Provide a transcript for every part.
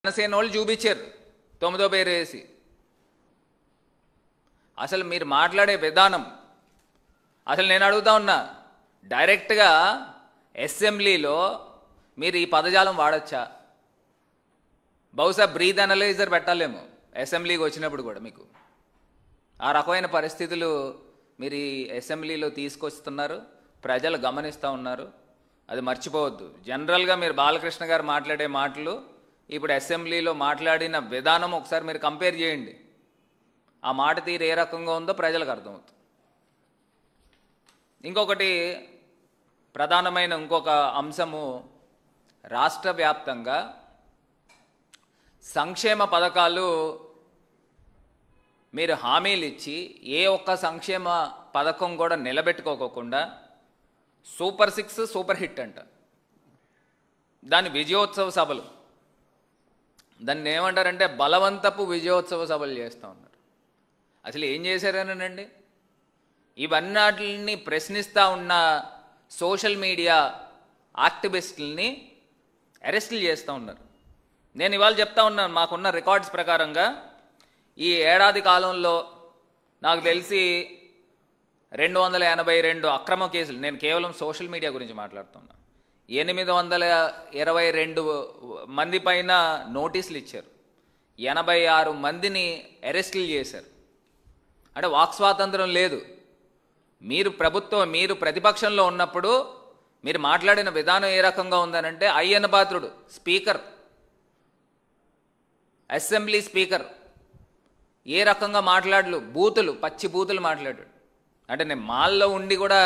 జనసేన వాళ్ళు చూపించారు 9వ పేరు వేసి. అసలు మీరు మాట్లాడే విధానం, అసలు నేను అడుగుతా ఉన్నా, డైరెక్ట్గా అసెంబ్లీలో మీరు ఈ పదజాలం వాడచ్చా? బహుశా బ్రీత్ అనలైజర్ పెట్టాలేమో అసెంబ్లీకి వచ్చినప్పుడు కూడా. మీకు ఆ రకమైన పరిస్థితులు మీరు ఈ అసెంబ్లీలో తీసుకొస్తున్నారు, ప్రజలు గమనిస్తూ ఉన్నారు. అది మర్చిపోవద్దు. జనరల్గా మీరు బాలకృష్ణ గారు మాట్లాడే మాటలు, ఇప్పుడు అసెంబ్లీలో మాట్లాడిన విధానం ఒకసారి మీరు కంపేర్ చేయండి. ఆ మాట తీరు ఏ రకంగా ఉందో ప్రజలకు అర్థమవుతుంది. ఇంకొకటి ప్రధానమైన ఇంకొక అంశము, రాష్ట్ర వ్యాప్తంగా సంక్షేమ పథకాలు మీరు హామీలు ఇచ్చి ఏ ఒక్క సంక్షేమ పథకం కూడా నిలబెట్టుకోకుండా సూపర్ 6 సూపర్ హిట్ అంట. దాని విజయోత్సవ సభలు, దాన్ని ఏమంటారంటే బలవంతపు విజయోత్సవ సభలు చేస్తూ ఉన్నారు. అసలు ఏం చేశారనండి? ఇవన్నిటిని ప్రశ్నిస్తూ ఉన్న సోషల్ మీడియా యాక్టివిస్టుల్ని అరెస్టులు చేస్తూ ఉన్నారు. నేను ఇవాళ చెప్తా ఉన్నాను, మాకున్న రికార్డ్స్ ప్రకారంగా ఈ ఏడాది కాలంలో నాకు తెలిసి 282 అక్రమ కేసులు, నేను కేవలం సోషల్ మీడియా గురించి మాట్లాడుతున్నా, 822 మంది పైన నోటీసులు ఇచ్చారు, 86 మందిని అరెస్టులు చేశారు. అంటే వాక్ స్వాతంత్రం లేదు. మీరు ప్రతిపక్షంలో ఉన్నప్పుడు మీరు మాట్లాడిన విధానం ఏ రకంగా ఉందనంటే, Ayyanna Patrudu speaker, assembly speaker ఏ రకంగా బూతులు, పచ్చి బూతులు మాట్లాడాడు. అంటే నేను మాల్లో ఉండి కూడా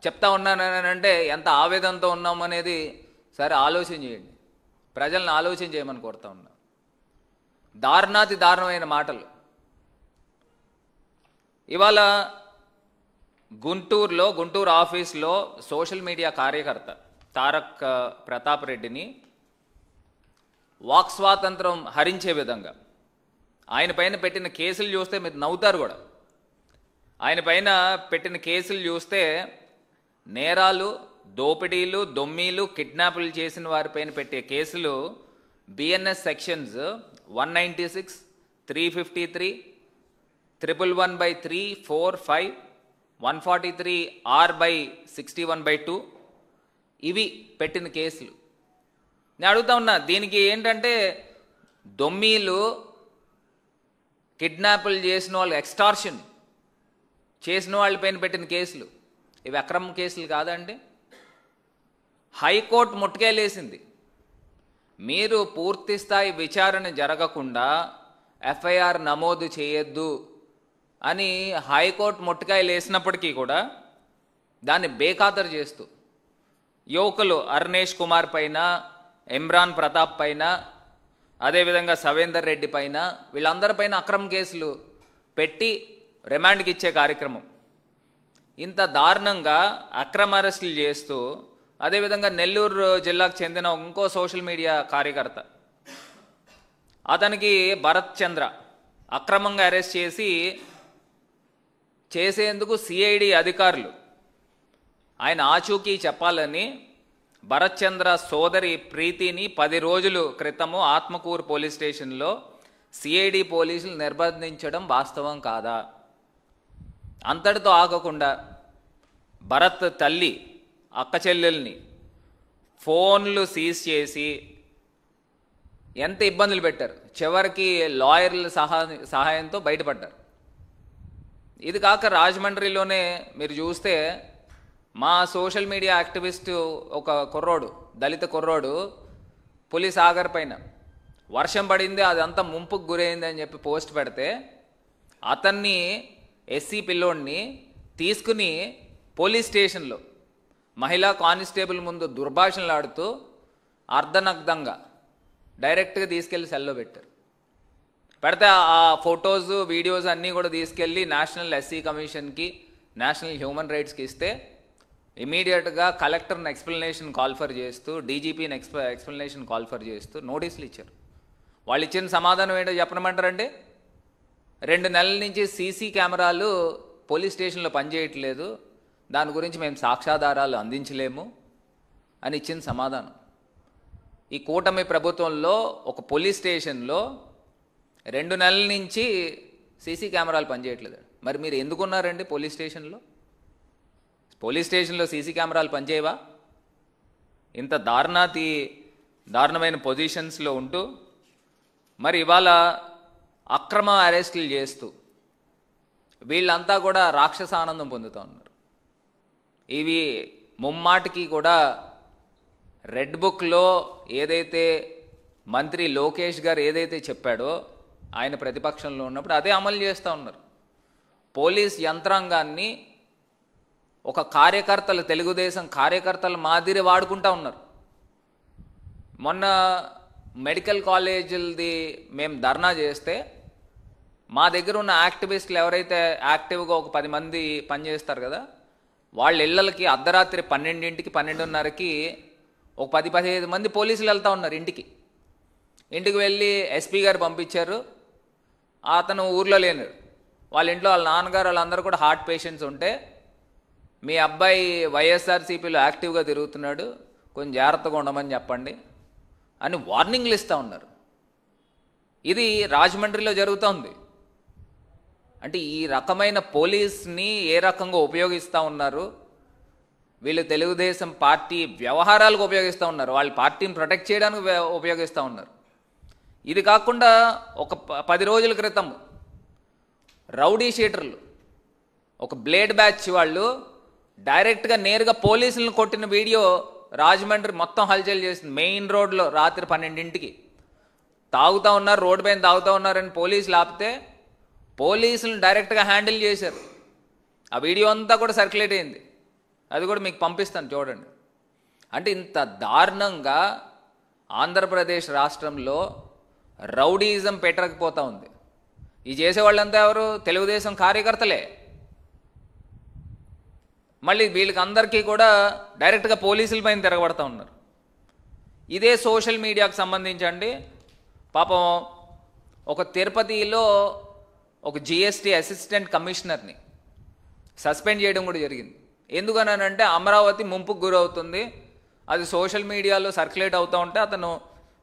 చెప్తా ఉన్నానంటే ఎంత ఆవేదనతో ఉన్నాం అనేది సరే ఆలోచన చేయండి. ప్రజలను ఆలోచన చేయమని కోరుతా ఉన్నా. దారుణాతి దారుణమైన మాటలు. ఇవాళ గుంటూరు ఆఫీస్లో సోషల్ మీడియా కార్యకర్త తారక్ ప్రతాప్ రెడ్డిని వాక్ స్వాతంత్రం హరించే విధంగా ఆయన పైన పెట్టిన కేసులు చూస్తే మీరు నవ్వుతారు కూడా. ఆయన పైన పెట్టిన కేసులు చూస్తే నేరాలు, దోపిడీలు, దొమ్మీలు, కిడ్నాపులు చేసిన వారిపైన పెట్టే కేసులు బిఎన్ఎస్ సెక్షన్స్ 196, 353, 111/3, 4, 5, 143R/61/2 ఇవి పెట్టిన కేసులు. నేను అడుగుతా ఉన్నా, దీనికి ఏంటంటే దొమ్మీలు, కిడ్నాపులు చేసిన వాళ్ళు, ఎక్స్టార్షన్ చేసిన వాళ్ళపైన పెట్టిన కేసులు, ఇవి అక్రమ కేసులు కాదండి? హైకోర్టు ముట్టుకేలేసింది. మీరు పూర్తి స్థాయి విచారణ జరగకుండా ఎఫ్ఐఆర్ నమోదు చేయొద్దు అని హైకోర్టు ముట్టుకాయలు వేసినప్పటికీ కూడా దాన్ని బేఖాతరు చేస్తూ యువకులు అర్నేష్ కుమార్ పైన, ఇమ్రాన్ ప్రతాప్ పైన, అదేవిధంగా సవేందర్ రెడ్డి పైన, వీళ్ళందరిపైన అక్రమ కేసులు పెట్టి రిమాండ్కి ఇచ్చే కార్యక్రమం. ఇంత దారుణంగా అక్రమ అరెస్టులు చేస్తూ, అదేవిధంగా నెల్లూరు జిల్లాకు చెందిన ఇంకో సోషల్ మీడియా కార్యకర్త, అతనికి భరత్ చంద్ర అక్రమంగా అరెస్ట్ చేసేందుకు సిఐడి అధికారులు ఆయన ఆచూకీ చెప్పాలని భరత్ చంద్ర సోదరి ప్రీతిని 10 రోజుల క్రితము ఆత్మకూరు పోలీస్ స్టేషన్లో సిఐడి పోలీసులు నిర్బంధించడం వాస్తవం కాదా? అంతటితో ఆగకుండా భరత్ తల్లి, అక్క చెల్లెల్ని ఫోన్లు సీజ్ చేసి ఎంత ఇబ్బందులు పెట్టారు. చివరికి లాయర్ల సహాయంతో బయటపడ్డారు. ఇది కాక రాజమండ్రిలోనే మీరు చూస్తే మా సోషల్ మీడియా యాక్టివిస్టు ఒక కుర్రోడు, దళిత కుర్రోడు, పులిసాగర్ పైన వర్షం పడింది, అదంతా ముంపుకు గురైంది అని చెప్పి పోస్ట్ పెడితే అతన్ని, ఎస్సీ పిల్లోడిని తీసుకుని పోలీస్ స్టేషన్లో మహిళా కానిస్టేబుల్ ముందు దుర్భాషణలాడుతూ అర్ధనగ్ధంగా డైరెక్ట్గా తీసుకెళ్ళి సెల్లో పెట్టారు. పెడితే ఆ ఫొటోస్, వీడియోస్ అన్నీ కూడా తీసుకెళ్ళి నేషనల్ ఎస్సీ కమిషన్కి, నేషనల్ హ్యూమన్ రైట్స్కి ఇస్తే ఇమీడియట్గా కలెక్టర్ని ఎక్స్ప్లెనేషన్ కాల్ఫర్ చేస్తూ, డీజీపీని ఎక్స్ప్లెనేషన్ కాల్ఫర్ చేస్తూ నోటీసులు ఇచ్చారు. వాళ్ళు ఇచ్చిన సమాధానం ఏంటో చెప్పనమంటారండి? 2 నెలల నుంచి సీసీ కెమెరాలు పోలీస్ స్టేషన్లో పనిచేయట్లేదు, దాని గురించి మేము సాక్ష్యాధారాలు అందించలేము అని ఇచ్చిన సమాధానం. ఈ కూటమి ప్రభుత్వంలో ఒక పోలీస్ స్టేషన్లో 2 నెలల నుంచి సీసీ కెమెరాలు పనిచేయట్లేదు. మరి మీరు ఎందుకున్నారండి పోలీస్ స్టేషన్లో? పోలీస్ స్టేషన్లో సీసీ కెమెరాలు పనిచేయవా? ఇంత దారుణమైన పొజిషన్స్లో ఉంటూ మరి ఇవాళ అక్రమ అరెస్టులు చేస్తూ వీళ్ళంతా కూడా రాక్షస ఆనందం పొందుతూ ఉన్నారు. ఇవి ముమ్మాటికి కూడా రెడ్ బుక్లో ఏదైతే మంత్రి లోకేష్ గారు ఏదైతే చెప్పాడో ఆయన ప్రతిపక్షంలో ఉన్నప్పుడు అదే అమలు చేస్తూ ఉన్నారు. పోలీస్ యంత్రాంగాన్ని ఒక తెలుగుదేశం కార్యకర్తల మాదిరి వాడుకుంటూ ఉన్నారు. మొన్న మెడికల్ కాలేజీలది మేము ధర్నా చేస్తే మా దగ్గర ఉన్న యాక్టివిస్టులు ఎవరైతే యాక్టివ్గా ఒక 10 మంది పనిచేస్తారు కదా, వాళ్ళ ఇళ్ళకి అర్ధరాత్రి 12ంటికి 12:30కి ఒక 10-15 మంది పోలీసులు వెళ్తూ ఉన్నారు. ఇంటికి వెళ్ళి ఎస్పీ గారు పంపించారు. అతను ఊర్లో లేరు. వాళ్ళ ఇంట్లో వాళ్ళ నాన్నగారు వాళ్ళందరూ కూడా హార్ట్ పేషెంట్స్ ఉంటే మీ అబ్బాయి వైఎస్ఆర్సీపీలో యాక్టివ్గా తిరుగుతున్నాడు, కొంచెం జాగ్రత్తగా ఉండమని చెప్పండి అని వార్నింగ్లు ఇస్తూ ఉన్నారు. ఇది రాజమండ్రిలో జరుగుతూ ఉంది. అంటే ఈ రకమైన పోలీస్ని ఏ రకంగా ఉపయోగిస్తూ ఉన్నారు వీళ్ళు? తెలుగుదేశం పార్టీ వ్యవహారాలకు ఉపయోగిస్తూ ఉన్నారు, వాళ్ళ పార్టీని ప్రొటెక్ట్ చేయడానికి ఉపయోగిస్తూ ఉన్నారు. ఇది కాకుండా ఒక 10 రోజుల క్రితం రౌడీ షీటర్లు ఒక బ్లేడ్ బ్యాచ్ వాళ్ళు డైరెక్ట్గా నేరుగా పోలీసులను కొట్టిన వీడియో రాజమండ్రి మొత్తం హల్చల్ చేసింది. మెయిన్ రోడ్లో రాత్రి 12ంటికి తాగుతూ ఉన్నారు, రోడ్డు పైన తాగుతూ ఉన్నారని పోలీసులు ఆపితే పోలీసులను డైరెక్ట్గా హ్యాండిల్ చేశారు. ఆ వీడియో అంతా కూడా సర్క్యులేట్ అయింది. అది కూడా మీకు పంపిస్తాను, చూడండి. అంటే ఇంత దారుణంగా ఆంధ్రప్రదేశ్ రాష్ట్రంలో రౌడీయిజం పెట్టకపోతూ ఉంది. ఈ చేసేవాళ్ళంతా ఎవరు? తెలుగుదేశం కార్యకర్తలే. మళ్ళీ వీళ్ళకి అందరికీ కూడా డైరెక్ట్గా పోలీసుల పైన తిరగబడతా ఉన్నారు. ఇదే సోషల్ మీడియాకు సంబంధించండి. పాపం ఒక తిరుపతిలో ఒక జిఎస్టీ అసిస్టెంట్ కమిషనర్ని సస్పెండ్ చేయడం కూడా జరిగింది. ఎందుకనంటే అమరావతి ముంపుకు గురవుతుంది, అది సోషల్ మీడియాలో సర్క్యులేట్ అవుతూ ఉంటే అతను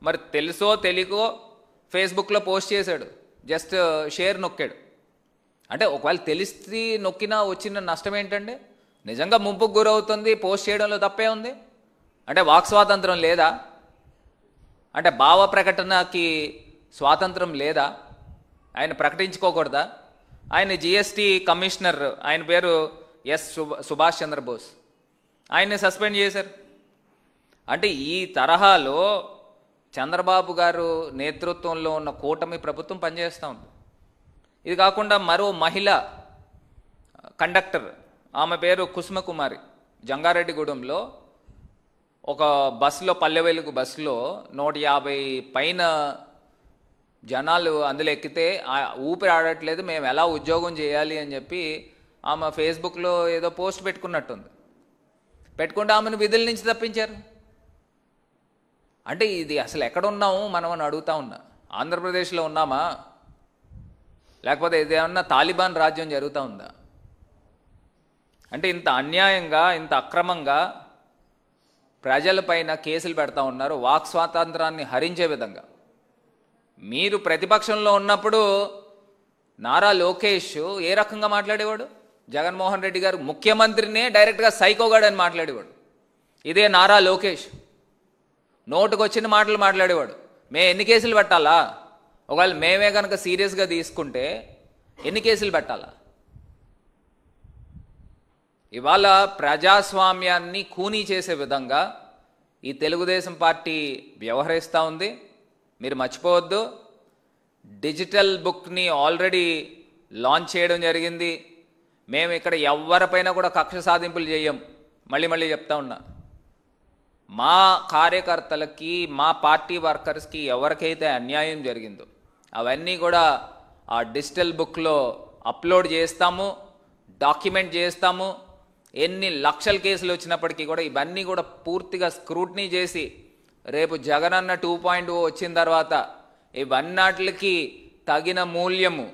మరి తెలుసో తెలియకో ఫేస్బుక్లో పోస్ట్ చేశాడు, జస్ట్ షేర్ నొక్కాడు. అంటే ఒకవేళ తెలిసి నొక్కినా వచ్చిన నష్టం ఏంటంటే? నిజంగా ముంపుకు గురవుతుంది, పోస్ట్ చేయడంలో తప్పే ఉంది. అంటే వాక్ స్వాతంత్రం లేదా? అంటే భావ ప్రకటనకి స్వాతంత్రం లేదా? ఆయన ప్రకటించుకోకూడదా? ఆయన జిఎస్టీ కమిషనర్, ఆయన పేరు సుభాష్ చంద్రబోస్, ఆయన్ని సస్పెండ్ చేశారు. అంటే ఈ తరహాలో చంద్రబాబు గారు నేతృత్వంలో ఉన్న కూటమి ప్రభుత్వం పనిచేస్తూ ఉంది. ఇది కాకుండా మరో మహిళ కండక్టర్, ఆమె పేరు కుసుమకుమారి, జంగారెడ్డిగూడెంలో ఒక బస్సులో, పల్లె వెలుగు బస్సులో 150 పైన జనాలు అందులో ఎక్కితే ఊపిరి ఆడట్లేదు, మేము ఎలా ఉద్యోగం చేయాలి అని చెప్పి ఆమె ఫేస్బుక్లో ఏదో పోస్ట్ పెట్టుకున్నట్టుంది. పెట్టుకుంటే ఆమెను విధుల నుంచి తప్పించారు. అంటే ఇది అసలు ఎక్కడున్నాము మనం అని అడుగుతా ఉన్నా. ఆంధ్రప్రదేశ్లో ఉన్నామా, లేకపోతే ఇదేమన్నా తాలిబాన్ రాజ్యం జరుగుతూ ఉందా? అంటే ఇంత అన్యాయంగా, ఇంత అక్రమంగా ప్రజలపైన కేసులు పెడతా ఉన్నారు, వాక్ స్వాతంత్రాన్ని హరించే విధంగా. మీరు ప్రతిపక్షంలో ఉన్నప్పుడు నారా లోకేష్ ఏ రకంగా మాట్లాడేవాడు? జగన్మోహన్ రెడ్డి గారు ముఖ్యమంత్రినే డైరెక్ట్గా సైకోగాడు అని మాట్లాడేవాడు. ఇదే నారా లోకేష్ నోటుకొచ్చిన మాటలు మాట్లాడేవాడు. మేము ఎన్ని కేసులు పెట్టాలా? ఒకవేళ మేమే కనుక సీరియస్గా తీసుకుంటే ఎన్ని కేసులు పెట్టాలా? ఇవాళ ప్రజాస్వామ్యాన్ని ఖూనీ చేసే విధంగా ఈ తెలుగుదేశం పార్టీ వ్యవహరిస్తూ ఉంది. మీరు మర్చిపోవద్దు, డిజిటల్ బుక్ని ఆల్రెడీ లాంచ్ చేయడం జరిగింది. మేము ఇక్కడ ఎవరిపైన కూడా కక్ష సాధింపులు చేయం. మళ్ళీ చెప్తా ఉన్నా, మా కార్యకర్తలకి, మా పార్టీ వర్కర్స్కి ఎవరికైతే అన్యాయం జరిగిందో అవన్నీ కూడా ఆ డిజిటల్ బుక్లో అప్లోడ్ చేస్తాము, డాక్యుమెంట్ చేస్తాము. ఎన్ని లక్షల కేసులు వచ్చినప్పటికీ కూడా ఇవన్నీ కూడా పూర్తిగా స్క్రూటినీ చేసి రేపు జగనన్న 2.0 వచ్చిన తర్వాత ఇవన్నిటికి తగిన మూల్యము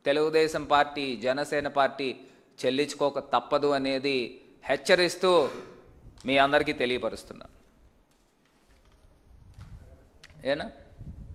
తెలుగుదేశం పార్టీ, జనసేన పార్టీ చెల్లించుకోక తప్పదు అనేది హెచ్చరిస్తూ మీ అందరికీ తెలియపరుస్తున్నా. ఏనా